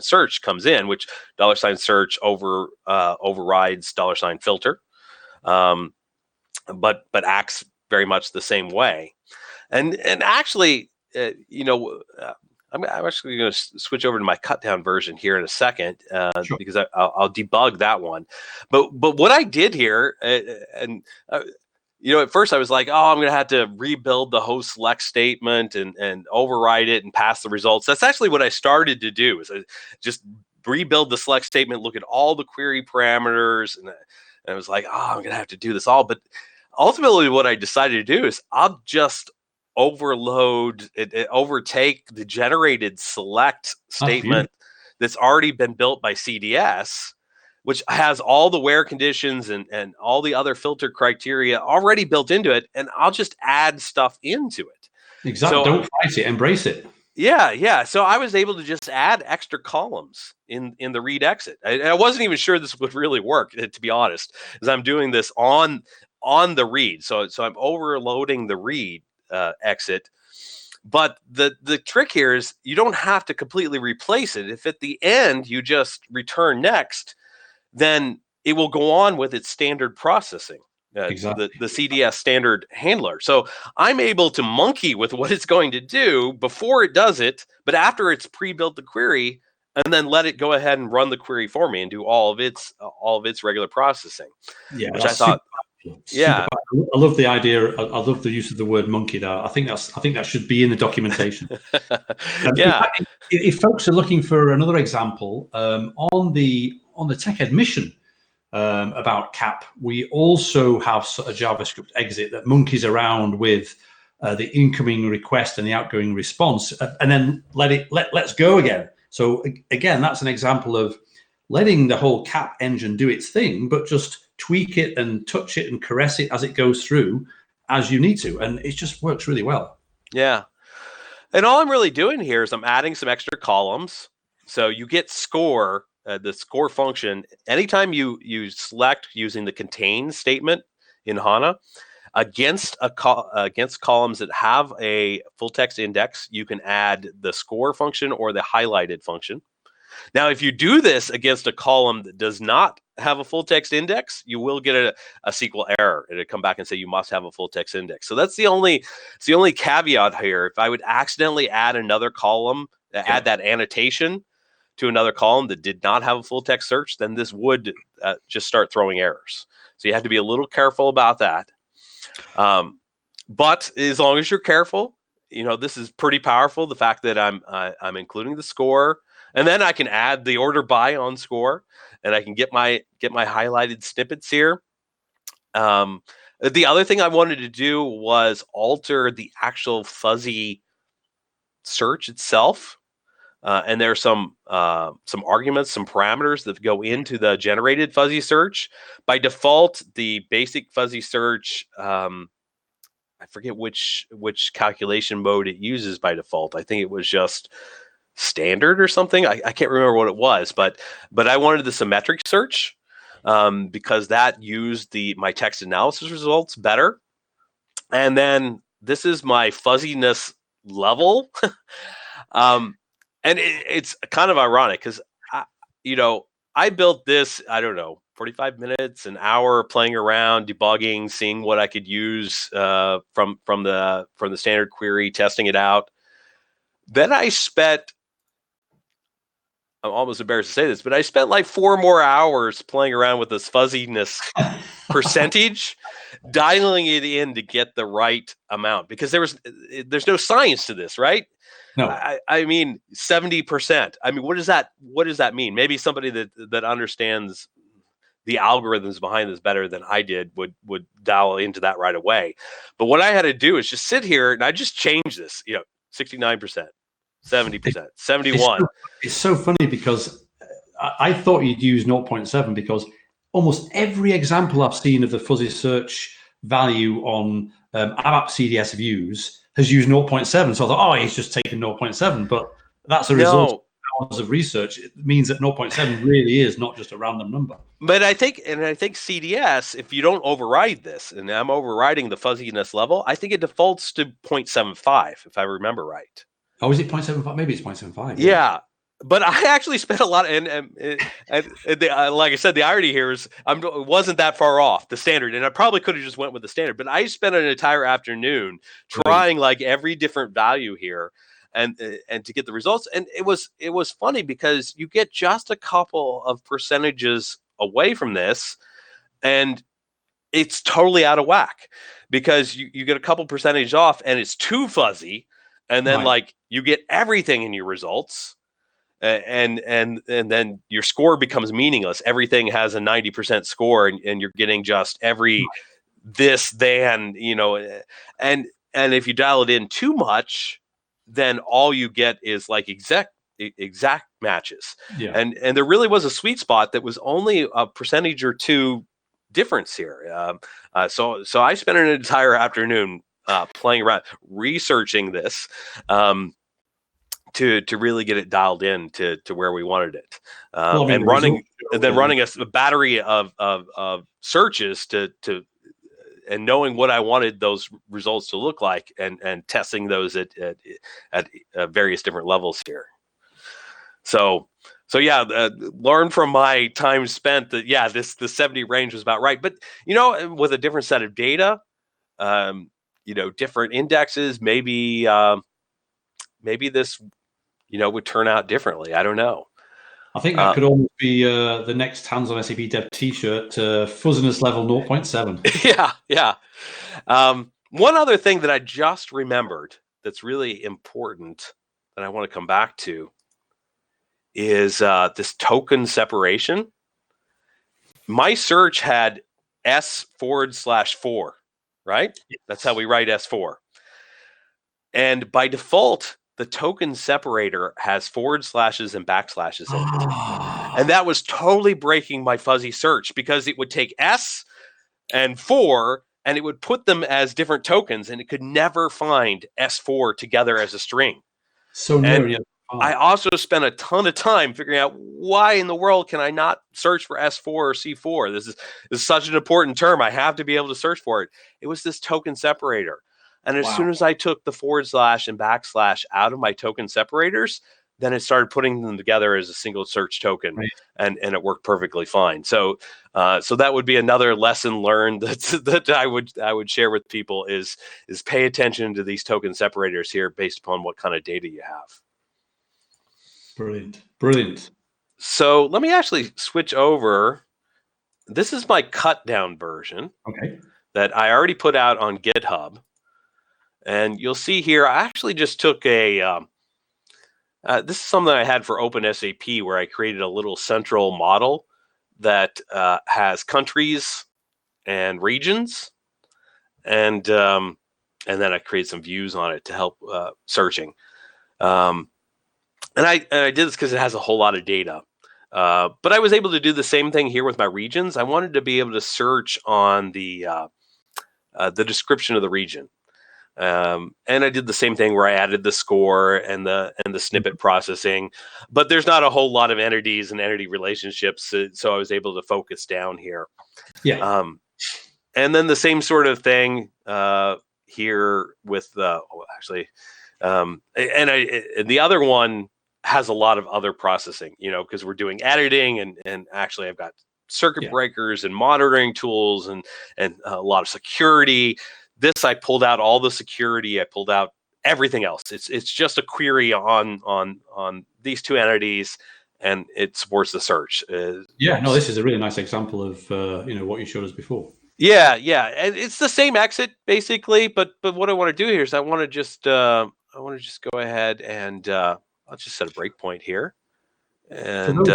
$search comes in, which $search overrides $filter. But acts very much the same way, and actually, I'm actually going to switch over to my cut down version here in a second because I'll debug that one. But what I did here, at first I was like, I'm going to have to rebuild the host select statement and override it and pass the results. That's actually what I started to do. Is I just rebuild the select statement, look at all the query parameters, and I was like, I'm going to have to do this all. But ultimately, what I decided to do is I'll just overtake the generated select statement that's already been built by CDS, which has all the where conditions and all the other filter criteria already built into it. And I'll just add stuff into it. Exactly. So, don't fight it, embrace it. Yeah. So I was able to just add extra columns in the read exit. I wasn't even sure this would really work, to be honest, as I'm doing this on the read. So I'm overloading the read exit. But the trick here is you don't have to completely replace it. If at the end you just return next, then it will go on with its standard processing. Exactly. The CDS standard handler. So I'm able to monkey with what it's going to do before it does it, but after it's pre-built the query, and then let it go ahead and run the query for me and do all of its regular processing. Yeah, which I thought. I love the idea. I love the use of the word monkey there. I think that should be in the documentation. If folks are looking for another example, on the Tech Ed mission about CAP, we also have a JavaScript exit that monkeys around with the incoming request and the outgoing response, and then let's go again. So again, that's an example of letting the whole CAP engine do its thing, but just tweak it and touch it and caress it as it goes through, as you need to, and it just works really well. Yeah. And all I'm really doing here is I'm adding some extra columns. So you get score, the score function, anytime you select using the contain statement in HANA against columns that have a full text index, you can add the score function or the highlighted function. Now, if you do this against a column that does not have a full text index, you will get a SQL error. It'll come back and say you must have a full text index. So that's the only caveat here. If I would accidentally add another column, add that annotation to another column that did not have a full text search, then this would just start throwing errors. So you have to be a little careful about that. But as long as you're careful, this is pretty powerful. The fact that I'm including the score. And then I can add the order by on score, and I can get my highlighted snippets here. The other thing I wanted to do was alter the actual fuzzy search itself. And there are some arguments, some parameters that go into the generated fuzzy search. By default, the basic fuzzy search, I forget which calculation mode it uses by default. I think it was just standard or something. I can't remember what it was, but I wanted the symmetric search because that used my text analysis results better. And then this is my fuzziness level. And it's kind of ironic because I built this, I don't know, 45 minutes, an hour playing around, debugging, seeing what I could use from the standard query, testing it out. Then I spent, I'm almost embarrassed to say this, but I spent like 4 more hours playing around with this fuzziness percentage, dialing it in to get the right amount, because there's no science to this, right? No. I mean, 70%. I mean, what does that mean? Maybe somebody that understands the algorithms behind this better than I did would dial into that right away. But what I had to do is just sit here and I just change this, 69%. 70%, 71. It's so funny because I thought you'd use 0.7 because almost every example I've seen of the fuzzy search value on ABAP CDS views has used 0.7. So I thought, he's just taken 0.7, but that's a result of hours of research. It means that 0.7 really is not just a random number. But I think CDS, if you don't override this, and I'm overriding the fuzziness level, I think it defaults to 0.75, if I remember right. Oh, is it 0.75? Maybe it's 0.75. Yeah. But I actually spent a lot, and like I said, the irony here is it wasn't that far off the standard, and I probably could have just went with the standard. But I spent an entire afternoon trying like every different value here, and to get the results. And it was funny because you get just a couple of percentages away from this, and it's totally out of whack because you get a couple percentage off, and it's too fuzzy. And then like you get everything in your results, and then your score becomes meaningless. Everything has a 90% score, and you're getting just every this, then, and if you dial it in too much, then all you get is like exact matches. Yeah. And there really was a sweet spot that was only a percentage or two difference here. So I spent an entire afternoon playing around, researching this to really get it dialed in to where we wanted it, and running a battery of searches to and knowing what I wanted those results to look like, and testing those at various different levels here. So yeah, learn from my time spent that the 70 range was about right, but with a different set of data. Different indexes, maybe this, would turn out differently. I don't know. I think that could almost be the next hands-on SAP Dev T-shirt, fuzziness level 0.7. Yeah. One other thing that I just remembered that's really important that I want to come back to is this token separation. My search had S/4, right? Yes. That's how we write S4. And by default, the token separator has forward slashes and backslashes in it. And that was totally breaking my fuzzy search because it would take S and 4 and it would put them as different tokens, and it could never find S4 together as a string. So And yeah. I also spent a ton of time figuring out why in the world can I not search for S4 or C4? This is such an important term. I have to be able to search for it. It was this token separator. And as soon as I took the forward slash and backslash out of my token separators, then it started putting them together as a single search token, right. and it worked perfectly fine. So so that would be another lesson learned that I would share with people is pay attention to these token separators here based upon what kind of data you have. Brilliant. Brilliant. So let me actually switch over. This is my cut down version that I already put out on GitHub. And you'll see here, I actually just took a, this is something I had for OpenSAP where I created a little central model that has countries and regions. And then I created some views on it to help searching. And I did this because it has a whole lot of data. But I was able to do the same thing here with my regions. I wanted to be able to search on the description of the region. And I did the same thing where I added the score and the snippet processing, but there's not a whole lot of entities and entity relationships, so I was able to focus down here. Yeah. And then the same sort of thing here with and the other one has a lot of other processing, because we're doing editing and actually I've got circuit breakers and monitoring tools and a lot of security. This, I pulled out all the security. I pulled out everything else. It's just a query on these two entities, and it supports the search. This is a really nice example of what you showed us before. Yeah, and it's the same exit basically, but what I want to do here is I want to just go ahead and I'll just set a breakpoint here. And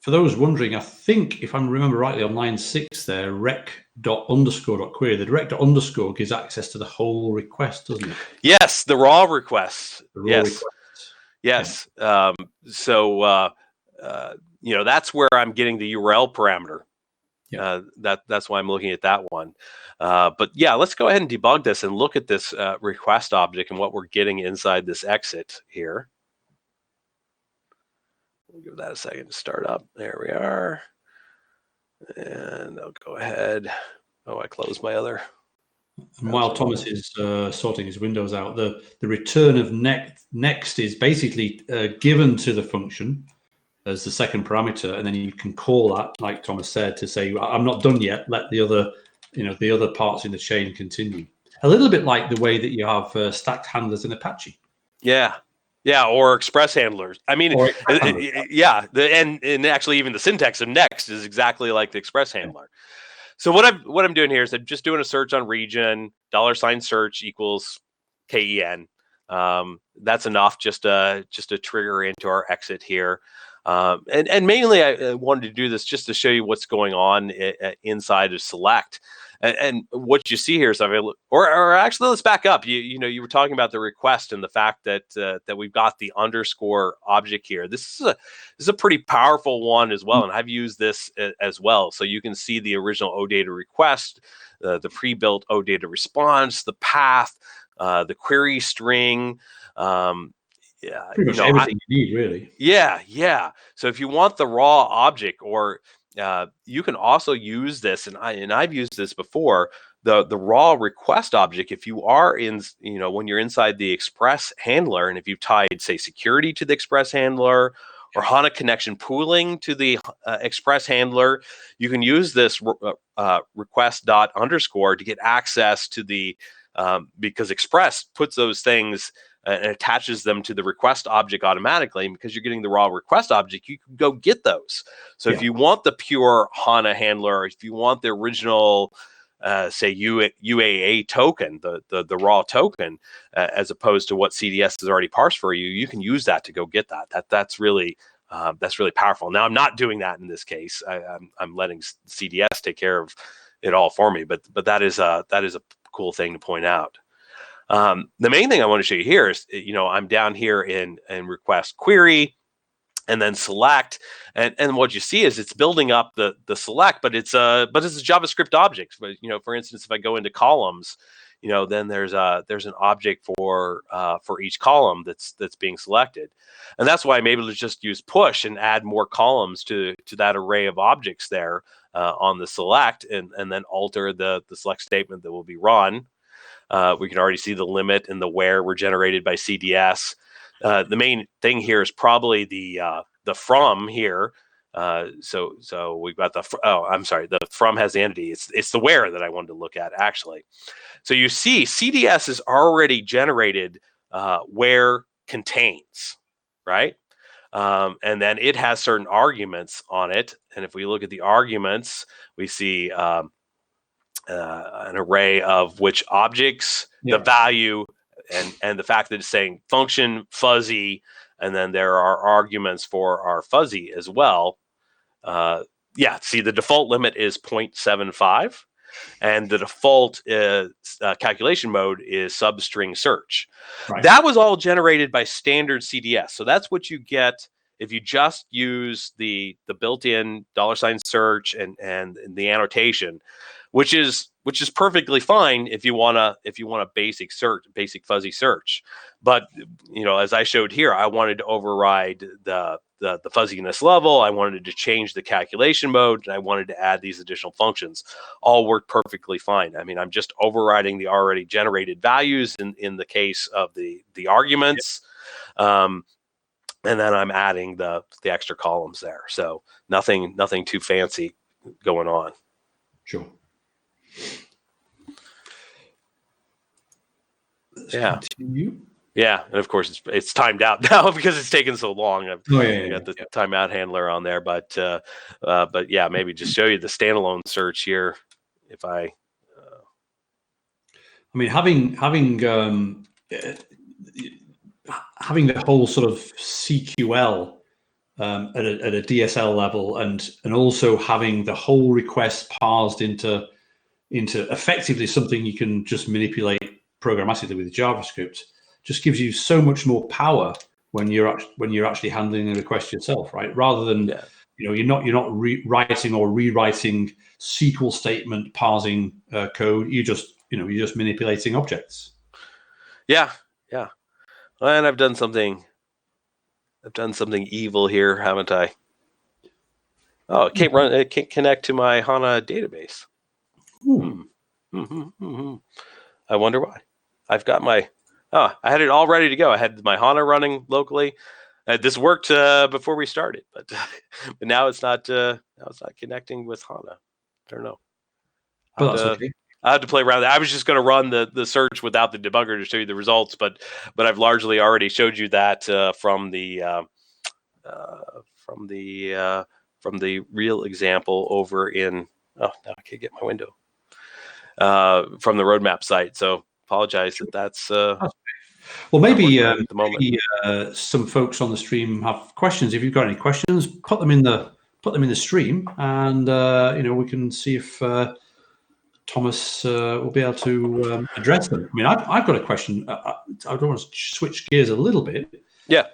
for those wondering, I think if I remember rightly on line 6 there, rec._.query, the direct._ gives access to the whole request, doesn't it? Yes, the raw request. Yes. Yeah. That's where I'm getting the URL parameter. Yeah. That's why I'm looking at that one. But yeah, let's go ahead and debug this and look at this request object and what we're getting inside this exit here. We'll give that a second to start up. There we are. And I'll go ahead. Oh, I closed my other. And while Thomas is sorting his windows out, the return of next is basically given to the function as the second parameter, and then you can call that, like Thomas said, to say, I'm not done yet. Let the other parts in the chain continue. A little bit like the way that you have stacked handlers in Apache. Yeah, or express handlers. I mean, and actually even the syntax of next is exactly like the express handler. So what I'm doing here is I'm just doing a search on region, $search equals KEN. That's enough just to trigger into our exit here. And mainly I wanted to do this just to show you what's going on inside of select. And what you see here is, or actually, let's back up. You were talking about the request and the fact that we've got the underscore object here. This is a pretty powerful one as well, and I've used this as well. So you can see the original OData request, the pre-built OData response, the path, the query string. Pretty much everything you need, really. Yeah. So if you want the raw object, or you can also use this, and I've used this before, the raw request object. If you are when you're inside the express handler, and if you've tied, say, security to the express handler, or HANA connection pooling to the express handler, you can use this request._ to get access to the because Express puts those things and attaches them to the request object automatically. And because you're getting the raw request object, you can go get those. So if you want the pure HANA handler, if you want the original, say UAA token, the raw token, as opposed to what CDS has already parsed for you, you can use that to go get that. That's really powerful. Now I'm not doing that in this case. I'm letting CDS take care of it all for me. But that is a cool thing to point out. The main thing I want to show you here is, I'm down here in request query, and then select, and what you see is it's building up the select, but it's a JavaScript object. But for instance, if I go into columns, then there's an object for each column that's being selected, and that's why I'm able to just use push and add more columns to that array of objects there on the select, and then alter the select statement that will be run. We can already see the limit and the where were generated by CDS. The main thing here is probably the from here. So we've got the from has the entity. It's the where that I wanted to look at actually. So you see CDS is already generated where contains, right? And then it has certain arguments on it. And if we look at the arguments, we see an array of which objects, the value, and the fact that it's saying function fuzzy, and then there are arguments for our fuzzy as well. See, the default limit is 0.75, and the default calculation mode is substring search. Right. That was all generated by standard CDS. So that's what you get if you just use the built-in $search and the annotation, which is perfectly fine if you want a basic fuzzy search. But as I showed here, I wanted to override the fuzziness level. I wanted to change the calculation mode, and I wanted to add these additional functions. All worked perfectly fine. I mean, I'm just overriding the already generated values in the case of the arguments. And then I'm adding the extra columns there. So nothing too fancy going on. Sure. Let's continue. Yeah, and of course it's timed out now because it's taken so long. I've got the timeout handler on there, but yeah, maybe just show you the standalone search here. If I mean, having the whole sort of CQL at a DSL level, and also having the whole request parsed into effectively something you can just manipulate programmatically with JavaScript, just gives you so much more power when you're actually handling the request yourself, right? Rather than you're not writing or rewriting SQL statement parsing code. You're just manipulating objects. Yeah. And I've done something evil here, haven't I? Oh, it can't run. It can't connect to my HANA database. I wonder why. I've got I had it all ready to go. I had my HANA running locally. This worked before we started, but now it's not. Now it's not connecting with HANA. I don't know. But that's okay. I had to play around. I was just going to run the search without the debugger to show you the results, but I've largely already showed you that from the real example over in. Oh, now I can't get my window. From the roadmap site. So apologize that's. Well, maybe some folks on the stream have questions. If you've got any questions, put them in the stream, and we can see if Thomas will be able to address them. I mean, I've got a question. I don't want to switch gears a little bit. Yeah.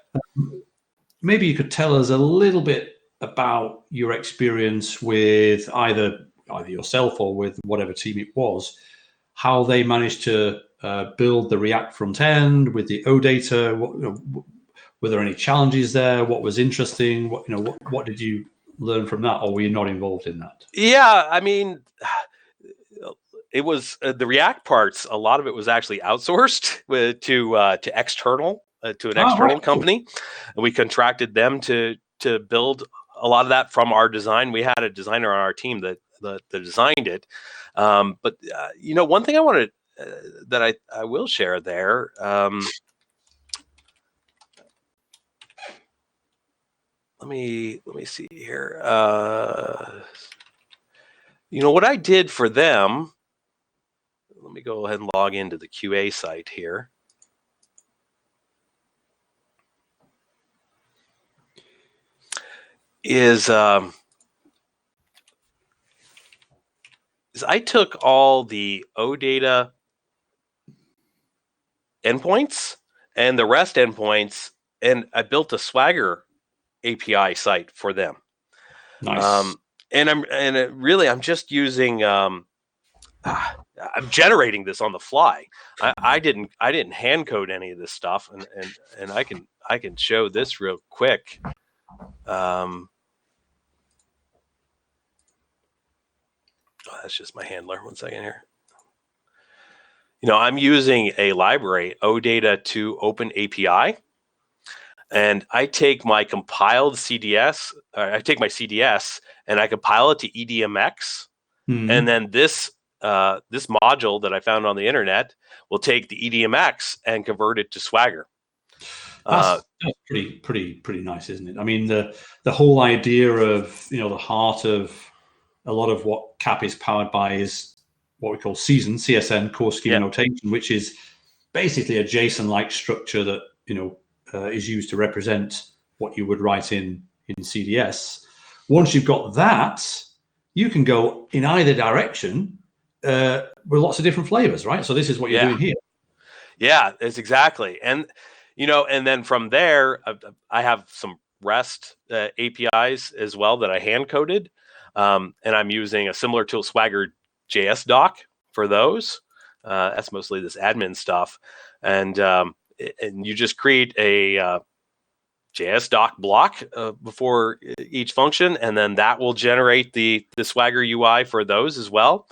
Maybe you could tell us a little bit about your experience with either yourself or with whatever team it was, how they managed to build the React front end with the OData. Were there any challenges there? What was interesting? What did you learn from that, or were you not involved in that? Yeah, I mean, it was the React parts. A lot of it was actually outsourced to external to an external company, and we contracted them to build a lot of that from our design. We had a designer on our team that designed it. But one thing I wanted that I will share there. Let me see here. What I did for them. Let me go ahead and log into the QA site here. Is I took all the OData endpoints and the REST endpoints, and I built a Swagger API site for them. Nice. I'm just using I'm generating this on the fly. I didn't hand code any of this stuff, and I can show this real quick. That's just my handler. 1 second here. I'm using a library, OData to Open API, and I take my compiled CDS. I take my CDS and I compile it to EDMX, and then this module that I found on the internet will take the EDMX and convert it to Swagger. That's pretty nice, isn't it? I mean, the whole idea of the heart of a lot of what CAP is powered by is what we call CSN, core schema notation, which is basically a JSON-like structure that is used to represent what you would write in CDS. Once you've got that, you can go in either direction with lots of different flavors, right? So this is what you're doing here. Yeah, it's exactly. And and then from there, I have some REST APIs as well that I hand coded, and I'm using a similar tool, Swagger JS doc, for those. That's mostly this admin stuff, and you just create a JS doc block before each function, and then that will generate the Swagger UI for those as well.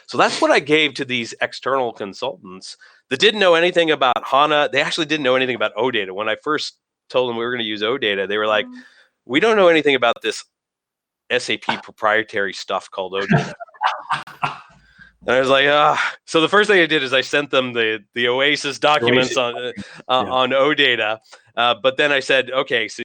So that's what I gave to these external consultants that didn't know anything about HANA. They actually didn't know anything about OData. When I first told them we were going to use OData, they were like, we don't know anything about this SAP proprietary stuff called OData. And I was like, So the first thing I did is I sent them the Oasis documents on OData. But then I said, okay, so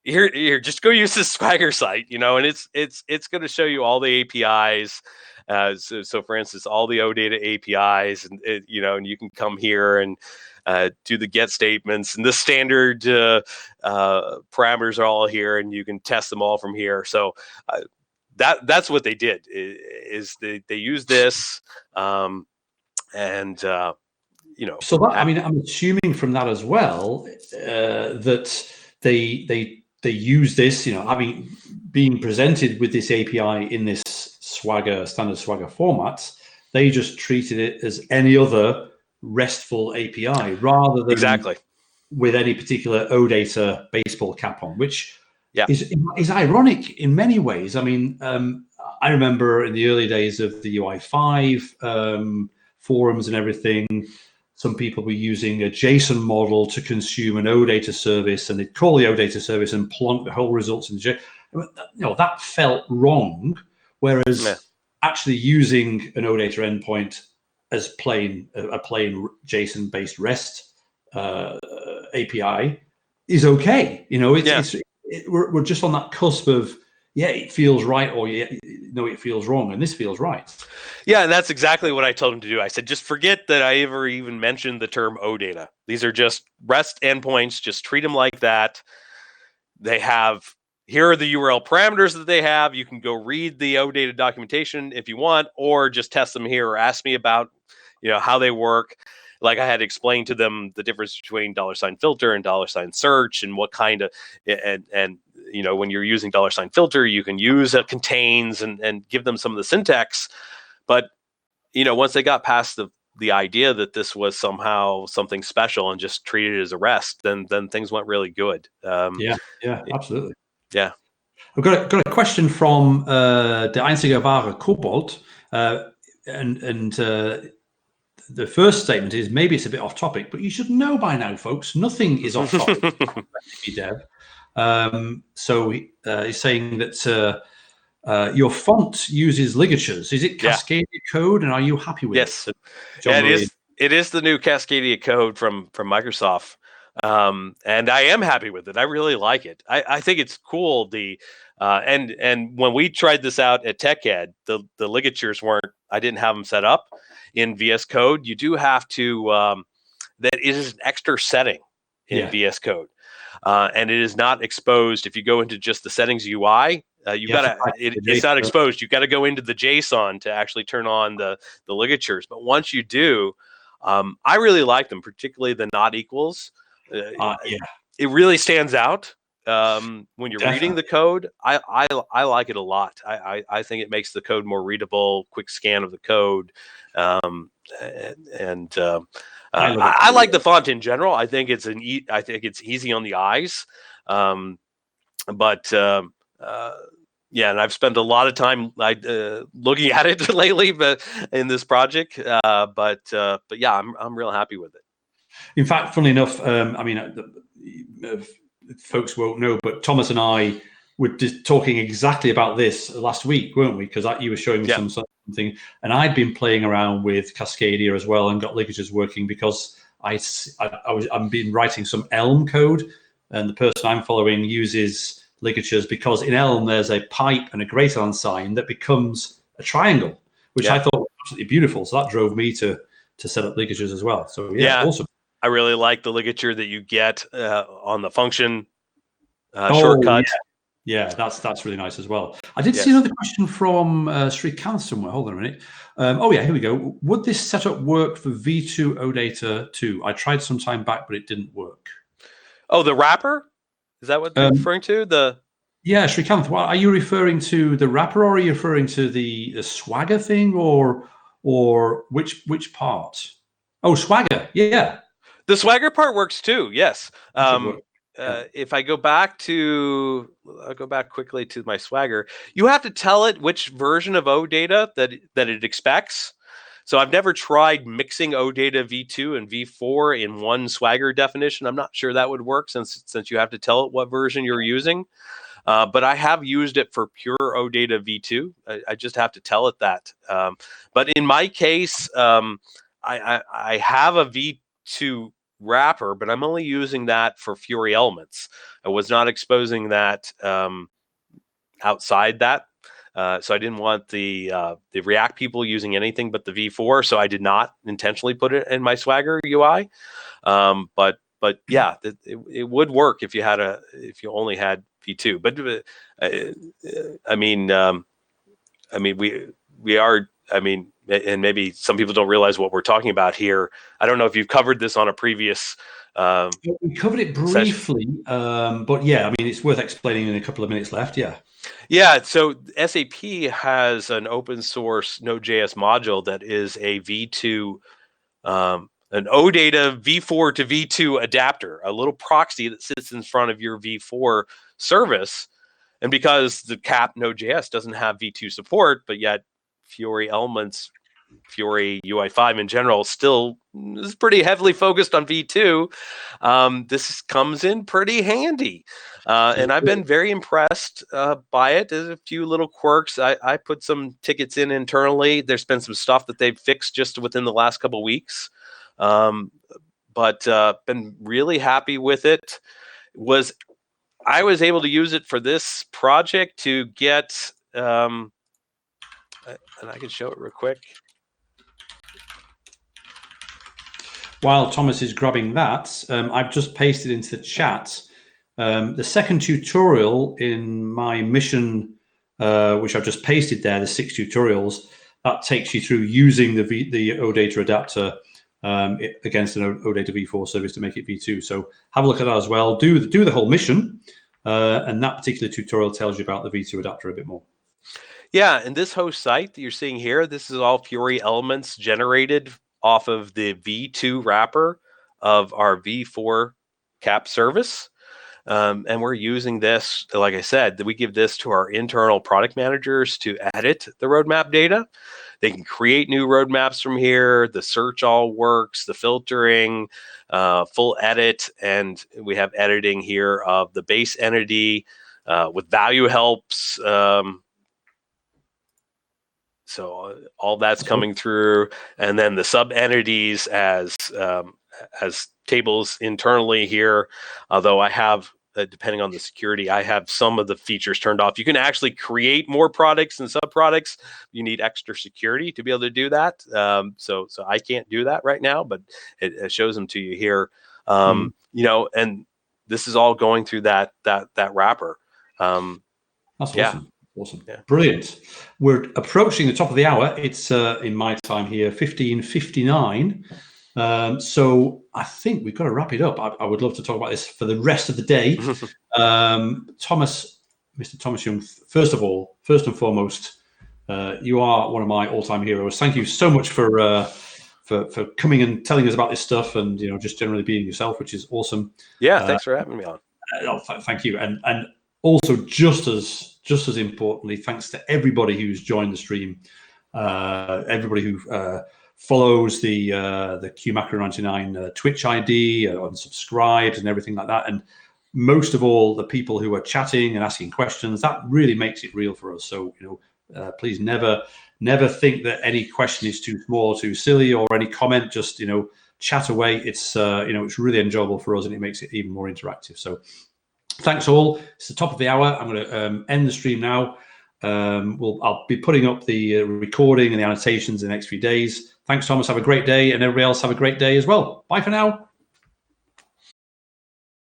here, just go use this Swagger site, and it's going to show you all the APIs. So for instance, all the OData APIs, and and you can come here and do the get statements, and the standard parameters are all here, and you can test them all from here. So that's what they did. Is they used this, So that, I mean, I'm assuming from that as well that they use this, having been presented with this API in this standard Swagger format, they just treated it as any other RESTful API rather than with any particular OData baseball cap on, which is ironic in many ways. I mean, I remember in the early days of the UI5 forums and everything, some people were using a JSON model to consume an OData service, and they'd call the OData service and plonk the whole results in the JSON. That felt wrong. Whereas actually using an OData endpoint as a plain JSON-based REST API is okay. We're just on that cusp of it feels right, or it feels wrong, and this feels right. Yeah, and that's exactly what I told him to do. I said, just forget that I ever even mentioned the term OData. These are just REST endpoints. Just treat them like that. Here are the URL parameters that they have. You can go read the OData documentation if you want, or just test them here, or ask me about, how they work. Like I had explained to them the difference between $filter and $search, and what kind of, and when you're using $filter, you can use contains and give them some of the syntax. But, once they got past the idea that this was somehow something special and just treated it as a REST, then things went really good. Absolutely. Yeah. I've got a question from the einzige wahre Kobold, and the first statement is, maybe it's a bit off topic, but you should know by now, folks, nothing is off topic. Dev. So he's saying that your font uses ligatures. Is it Cascadia code, and are you happy with it? Yes. It is the new Cascadia code from Microsoft. And I am happy with it. I really like it. I think it's cool. And when we tried this out at TechEd, the ligatures I didn't have them set up in VS Code. You do have to, that is an extra setting in VS Code. And it is not exposed. If you go into just the settings UI, it's not exposed. You've got to go into the JSON to actually turn on the ligatures. But once you do, I really like them, particularly the not equals. it really stands out when you're reading the code. I like it a lot. I think it makes the code more readable. Quick scan of the code, and I like the font in general. I think it's I think it's easy on the eyes, but yeah, and I've spent a lot of time looking at it lately, but in this project. But yeah, I'm real happy with it. In fact, funnily enough, I mean, folks won't know, but Thomas and I were just talking exactly about this last week, weren't we? Because you were showing me something, and I'd been playing around with Cascadia as well and got ligatures working because I've been writing some Elm code, and the person I'm following uses ligatures because in Elm there's a pipe and a greater than sign that becomes a triangle, which I thought was absolutely beautiful. So that drove me to set up ligatures as well. So yeah, awesome. I really like the ligature that you get on the function shortcut. Yeah, that's really nice as well. I did see another question from Srikanth somewhere. Hold on a minute. Oh yeah, here we go. Would this setup work for V2 OData too? I tried some time back, but it didn't work. Oh, the wrapper? Is that what you're referring to? Yeah, Srikanth, are you referring to the wrapper, or are you referring to the Swagger thing, or which part? Oh, Swagger, yeah. The Swagger part works too. Yes. If I go back quickly to my Swagger, you have to tell it which version of OData that it expects. So I've never tried mixing OData v2 and v4 in one Swagger definition. I'm not sure that would work since you have to tell it what version you're using. But I have used it for pure OData v2. I just have to tell it that. But in my case, I have a v2 wrapper, but I'm only using that for Fury elements. I was not exposing that outside that. So I didn't want the React people using anything but the v4. So I did not intentionally put it in my Swagger UI. But yeah, it would work if you only had v2. But I mean, we are. I mean, and maybe some people don't realize what we're talking about here. I don't know if you've covered this on a previous. We covered it briefly, but yeah, I mean, it's worth explaining in a couple of minutes left. Yeah. Yeah. So SAP has an open source Node.js module that is a v2, an OData v4 to v2 adapter, a little proxy that sits in front of your v4 service. And because the CAP Node.js doesn't have v2 support, but yet Fury elements, Fury UI5 in general, still is pretty heavily focused on v2. This comes in pretty handy. And I've been very impressed by it. There's a few little quirks. I put some tickets in internally. There's been some stuff that they've fixed just within the last couple of weeks. But been really happy with it. I was able to use it for this project to get, and I can show it real quick. While Thomas is grabbing that, I've just pasted into the chat the second tutorial in my mission, which I've just pasted there, the 6 tutorials, that takes you through using the OData adapter against an OData v4 service to make it v2. So have a look at that as well. Do the whole mission, and that particular tutorial tells you about the v2 adapter a bit more. Yeah, and this host site that you're seeing here, this is all Fury elements generated off of the v2 wrapper of our v4 CAP service. And we're using this, like I said, we give this to our internal product managers to edit the roadmap data. They can create new roadmaps from here. The search all works, the filtering, full edit, and we have editing here of the base entity with value helps. So all that's coming through, and then the sub entities as tables internally here. Although I have, depending on the security, I have some of the features turned off. You can actually create more products and sub products. You need extra security to be able to do that. So I can't do that right now, but it shows them to you here. You know, and this is all going through that wrapper. That's awesome. Awesome. Yeah. Brilliant. We're approaching the top of the hour. It's in my time here, 15:59. So I think we've got to wrap it up. I would love to talk about this for the rest of the day. Mr. Thomas Jung, first and foremost, you are one of my all-time heroes. Thank you so much for coming and telling us about this stuff, and just generally being yourself, which is awesome. Yeah, thanks for having me on. Thank you, and also just as importantly, thanks to everybody who's joined the stream, everybody who follows the QMacro99 Twitch ID, and subscribed and everything like that, and most of all, the people who are chatting and asking questions. That really makes it real for us. So please never think that any question is too small or too silly, or any comment. Just chat away. It's it's really enjoyable for us, and it makes it even more interactive. So thanks all. It's the top of the hour. I'm going to end the stream now. I'll be putting up the recording and the annotations in the next few days. Thanks, Thomas. Have a great day, and everybody else have a great day as well. Bye for now.